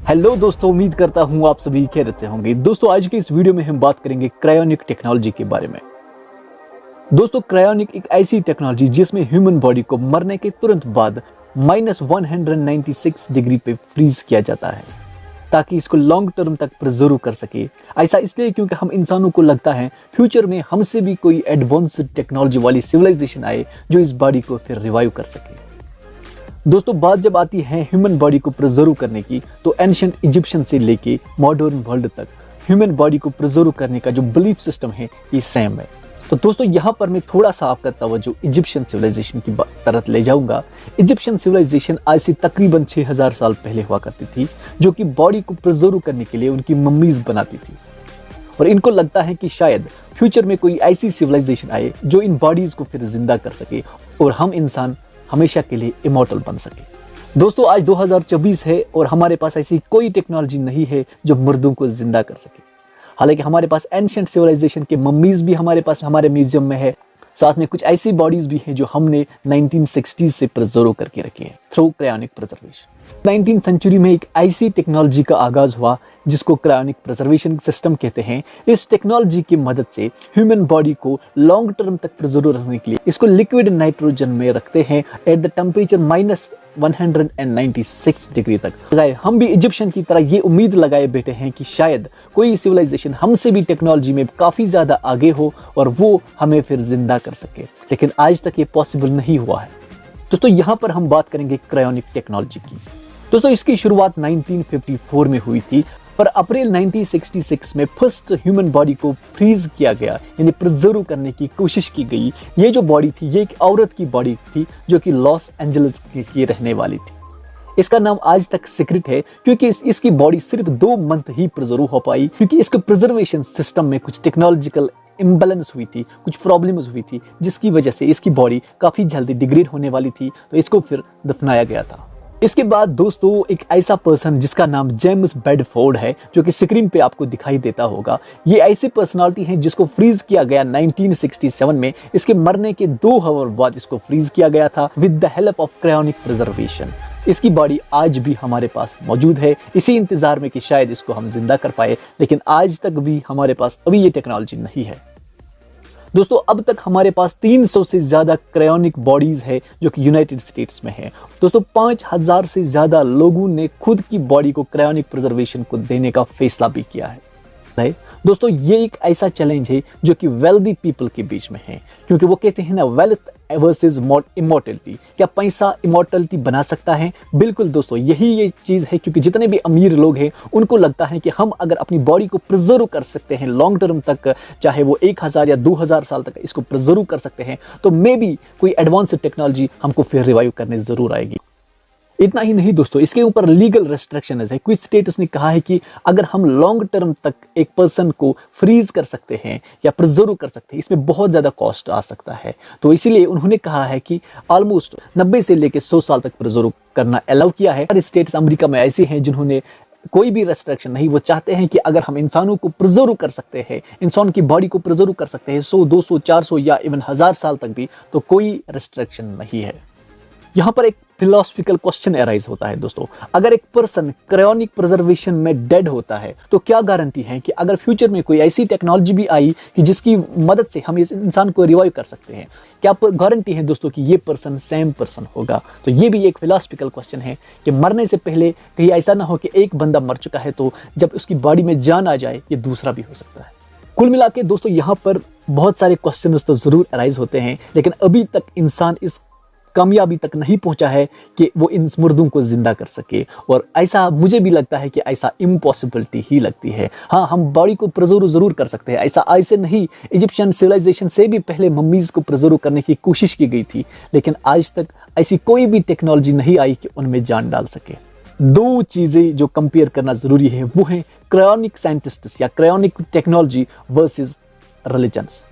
Hello दोस्तों, उम्मीद करता हूँ आप सभी खैरियत से होंगे। दोस्तों आज की इस वीडियो में हम बात करेंगे क्रायोनिक टेक्नोलॉजी के बारे में। दोस्तों क्रायोनिक एक ऐसी टेक्नोलॉजी जिसमें ह्यूमन बॉडी को मरने के तुरंत बाद -196 डिग्री पे फ्रीज किया जाता है ताकि इसको लॉन्ग टर्म तक प्रिजर्व कर सके। ऐसा इसलिए क्योंकि हम इंसानों को लगता है फ्यूचर में हमसे भी कोई एडवांस टेक्नोलॉजी वाली सिविलाइजेशन आए जो इस बॉडी को फिर रिवाइव कर सके। दोस्तों बात जब आती है ह्यूमन बॉडी को प्रिजर्व करने की, तो एंशिएंट इजिप्शियन से लेके मॉडर्न वर्ल्ड तक ह्यूमन बॉडी को प्रिजर्व करने का जो बिलीफ सिस्टम है ये सेम है। तो दोस्तों यहाँ पर मैं थोड़ा सा आपका तवज्जो इजिप्शियन सिविलाइजेशन की तरफ ले जाऊंगा। इजिप्शियन सिविलाइजेशन आज से तकरीबन 6000 साल पहले हुआ करती थी, जो कि बॉडी को प्रिजर्व करने के लिए उनकी मम्मीज बनाती थी। और इनको लगता है कि शायद फ्यूचर में कोई ऐसी सिविलाइजेशन आए जो इन बॉडीज को फिर जिंदा कर सके और हम इंसान हमेशा के लिए इमॉर्टल बन सके। दोस्तों आज 2024 है और हमारे पास ऐसी कोई टेक्नोलॉजी नहीं है जो मुर्दों को जिंदा कर सके। हालांकि हमारे पास एंशिएंट सिविलाइजेशन के मम्मीज भी हमारे पास हमारे म्यूजियम में है, साथ में कुछ ऐसी बॉडीज भी हैं जो हमने 1960s से प्रिजर्व करके रखी है through cryonic preservation. 19th century में एक ऐसी टेक्नोलॉजी का आगाज हुआ जिसको क्रायोनिक प्रिजर्वेशन सिस्टम कहते हैं। इस टेक्नोलॉजी की मदद से ह्यूमन बॉडी को लॉन्ग टर्म तक प्रिजर्व रखने के लिए इसको लिक्विड नाइट्रोजन में रखते हैं एट द टेम्परेचर -196 डिग्री तक। हम भी इजिप्शियन की तरह ये उम्मीद लगाए बैठे हैं कि शायद कोई सिविलाइजेशन हमसे भी टेक्नोलॉजी में काफी ज्यादा आगे हो और वो हमें फिर जिंदा कर सके, लेकिन आज तक ये पॉसिबल नहीं हुआ है। दोस्तों यहाँ पर हम बात करेंगे क्रायोनिक टेक्नोलॉजी की। दोस्तों इसकी शुरुआत 1954 में हुई थी, पर अप्रैल 1966 में फर्स्ट ह्यूमन बॉडी को फ्रीज किया गया, यानी प्रिजर्व करने की कोशिश की गई। ये जो बॉडी थी ये एक औरत की बॉडी थी जो कि लॉस एंजल्स की रहने वाली थी। इसका नाम आज तक सीक्रेट है क्योंकि इसकी बॉडी सिर्फ 2 मंथ ही प्रिजर्व हो पाई, क्योंकि इसके प्रिजर्वेशन सिस्टम में कुछ टेक्नोलॉजिकल इम्बैलेंस हुई थी, कुछ प्रॉब्लम्स हुई थी, जिसकी वजह से इसकी बॉडी काफी जल्दी डिग्रेड होने वाली थी, तो इसको फिर दफनाया गया था। इसके बाद दोस्तों एक ऐसा पर्सन जिसका नाम जेम्स बेडफोर्ड है, जो कि स्क्रीन पे आपको दिखाई देता होगा, ये ऐसी पर्सनालिटी है जिसको फ्रीज किया गया 1967 में। इसके मरने के 2 आवर बाद इसको फ्रीज किया गया था with the help of cryonic preservation. इसकी बॉडी आज भी हमारे पास मौजूद है, इसी इंतजार में कि शायद इसको हम जिंदा कर पाए, लेकिन आज तक भी हमारे पास अभी ये टेक्नोलॉजी नहीं है। दोस्तों अब तक हमारे पास 300 से ज्यादा क्रायोनिक बॉडीज है जो कि यूनाइटेड स्टेट्स में है। दोस्तों 5000 से ज्यादा लोगों ने खुद की बॉडी को क्रायोनिक प्रिजर्वेशन को देने का फैसला भी किया है। दोस्तों ये एक ऐसा चैलेंज है जो कि वेल्दी पीपल के बीच में है, क्योंकि वो कहते हैं ना वेल्थ वर्सेस इमॉर्टलिटी, क्या पैसा इमॉर्टलिटी बना सकता है? बिल्कुल दोस्तों यही ये चीज है, क्योंकि जितने भी अमीर लोग हैं उनको लगता है कि हम अगर अपनी बॉडी को प्रिजर्व कर सकते हैं लॉन्ग टर्म तक, चाहे वो 1000 या 2000 साल तक इसको प्रिजर्व कर सकते हैं, तो मे बी कोई एडवांस टेक्नोलॉजी हमको फिर रिवाइव करने जरूर आएगी। इतना ही नहीं दोस्तों, इसके ऊपर लीगल रेस्ट्रिक्शन है। कुछ स्टेट्स ने कहा है कि अगर हम लॉन्ग टर्म तक एक पर्सन को फ्रीज कर सकते हैं या प्रिजर्व कर सकते हैं, इसमें बहुत ज्यादा कॉस्ट आ सकता है, तो इसीलिए उन्होंने कहा है कि ऑलमोस्ट 90 से लेकर 100 साल तक प्रिजर्व करना अलाउ किया है। हर स्टेट्स अमेरिका में ऐसे हैं जिन्होंने कोई भी रेस्ट्रिक्शन नहीं, वो चाहते हैं कि अगर हम इंसानों को प्रिजर्व कर सकते हैं, इंसान की बॉडी को प्रिजर्व कर सकते हैं 100, 200, 400 या इवन 1000 साल तक भी, तो कोई रेस्ट्रिक्शन नहीं है। यहाँ पर एक फिलोसफिकल क्वेश्चन अराइज होता है दोस्तों, अगर एक पर्सन क्रायोनिक प्रिजर्वेशन में डेड होता है तो क्या गारंटी है कि अगर फ्यूचर में कोई ऐसी टेक्नोलॉजी भी आई कि जिसकी मदद से हम इस इंसान को रिवाइव कर सकते हैं, क्या गारंटी है दोस्तों कि ये पर्सन सेम पर्सन होगा? तो ये भी एक फिलोसफिकल क्वेश्चन है कि मरने से पहले कहीं ऐसा ना हो कि एक बंदा मर चुका है तो जब उसकी बॉडी में जान आ जाए ये दूसरा भी हो सकता है। कुल मिला के दोस्तों यहाँ पर बहुत सारे क्वेश्चन तो जरूर अराइज होते हैं, लेकिन अभी तक इंसान इस कामयाबी तक नहीं पहुंचा है कि वो इन मुर्दों को जिंदा कर सके, और ऐसा मुझे भी लगता है कि ऐसा इम्पॉसिबिलिटी ही लगती है। हाँ, हम बॉडी को प्रिजर्व जरूर कर सकते हैं, ऐसे नहीं, इजिप्शियन सिविलाइजेशन से भी पहले मम्मीज को प्रिजर्व करने की कोशिश की गई थी, लेकिन आज तक ऐसी कोई भी टेक्नोलॉजी नहीं आई कि उनमें जान डाल सके। 2 चीजें जो कंपेयर करना जरूरी है वो है क्रायोनिक साइंटिस्ट्स या क्रायोनिक टेक्नोलॉजी वर्सेस रिलीजन्स।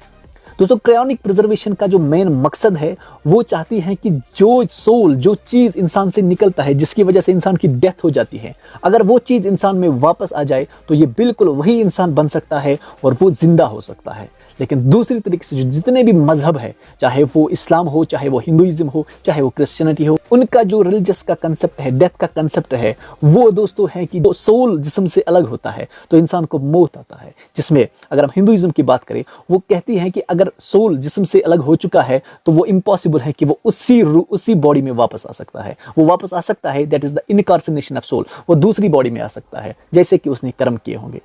दोस्तों क्रायोनिक प्रिजर्वेशन का जो मेन मकसद है वो चाहती है कि जो सोल, जो चीज इंसान से निकलता है जिसकी वजह से इंसान की डेथ हो जाती है, अगर वो चीज इंसान में वापस आ जाए तो ये बिल्कुल वही इंसान बन सकता है और वो जिंदा हो सकता है। लेकिन दूसरी तरीके से जो जितने भी मजहब है, चाहे वो इस्लाम हो, चाहे वो हिंदुइज्म हो, चाहे वो क्रिश्चियनिटी हो, उनका जो रिलीजियस का कंसेप्ट है, डेथ का कंसेप्ट है, वो दोस्तों है कि सोल जिस्म से अलग होता है तो इंसान को मौत आता है। जिसमें अगर हम हिंदुइज्म की बात करें, वो कहती है कि अगर सोल जिस्म से अलग हो चुका है तो वो इम्पॉसिबल है कि वो उसी बॉडी में वापस आ सकता है। वो वापस आ सकता है, that is the incarnation of soul, वो दूसरी बॉडी में आ सकता है जैसे कि उसने कर्म किए होंगे।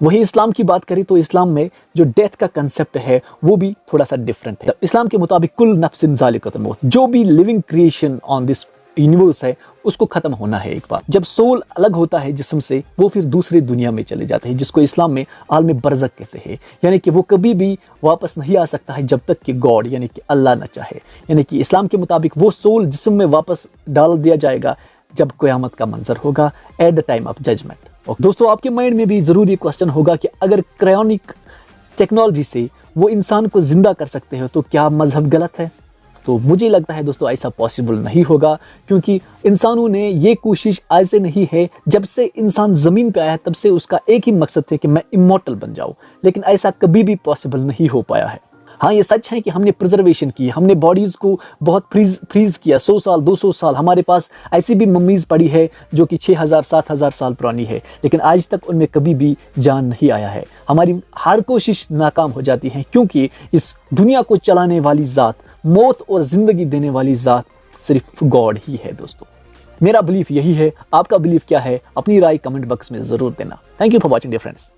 वही इस्लाम की बात करें तो इस्लाम में जो डेथ का कंसेप्ट है वो भी थोड़ा सा डिफरेंट है। इस्लाम के मुताबिक कुल नफ्सिन ज़ालिक़तुल मौत, जो भी living creation on this universe है उसको खत्म होना है एक बार। जब सोल अलग होता है जिस्म से, वो फिर दूसरी दुनिया में चले जाते हैं, जिसको इस्लाम में आलम बरज़ख कहते हैं। यानी कि वो कभी भी वापस नहीं आ सकता है जब तक कि गॉड यानी कि अल्लाह न चाहे। यानी कि इस्लाम के मुताबिक वो सोल जिस्म में वापस डाल दिया जाएगा जब क़यामत का मंजर होगा, at the time of judgment. दोस्तों, आपके माइंड में भी जरूर ये क्वेश्चन होगा कि अगर क्रायोनिक टेक्नोलॉजी से वो इंसान को जिंदा कर सकते हो तो क्या मजहब गलत है? तो मुझे लगता है दोस्तों ऐसा पॉसिबल नहीं होगा, क्योंकि इंसानों ने ये कोशिश आज से नहीं है, जब से इंसान जमीन पे आया तब से उसका एक ही मकसद था कि मैं इमॉर्टल बन जाऊं, लेकिन ऐसा कभी भी पॉसिबल नहीं हो पाया है। हाँ, ये सच है कि हमने प्रिजर्वेशन की, हमने बॉडीज को बहुत फ्रीज किया, 100 साल 200 साल। हमारे पास ऐसी भी मम्मीज पड़ी है जो कि 6000 7000 साल पुरानी है, लेकिन आज तक उनमें कभी भी जान नहीं आया है। हमारी हर कोशिश नाकाम हो जाती है, क्योंकि इस दुनिया को चलाने वाली ज़ात, मौत और ज़िंदगी देने वाली ज़ात सिर्फ गॉड ही है। दोस्तों, मेरा बिलीफ यही है। आपका बिलीफ क्या है? अपनी राय कमेंट बॉक्स में ज़रूर देना। Thank you for watching dear friends.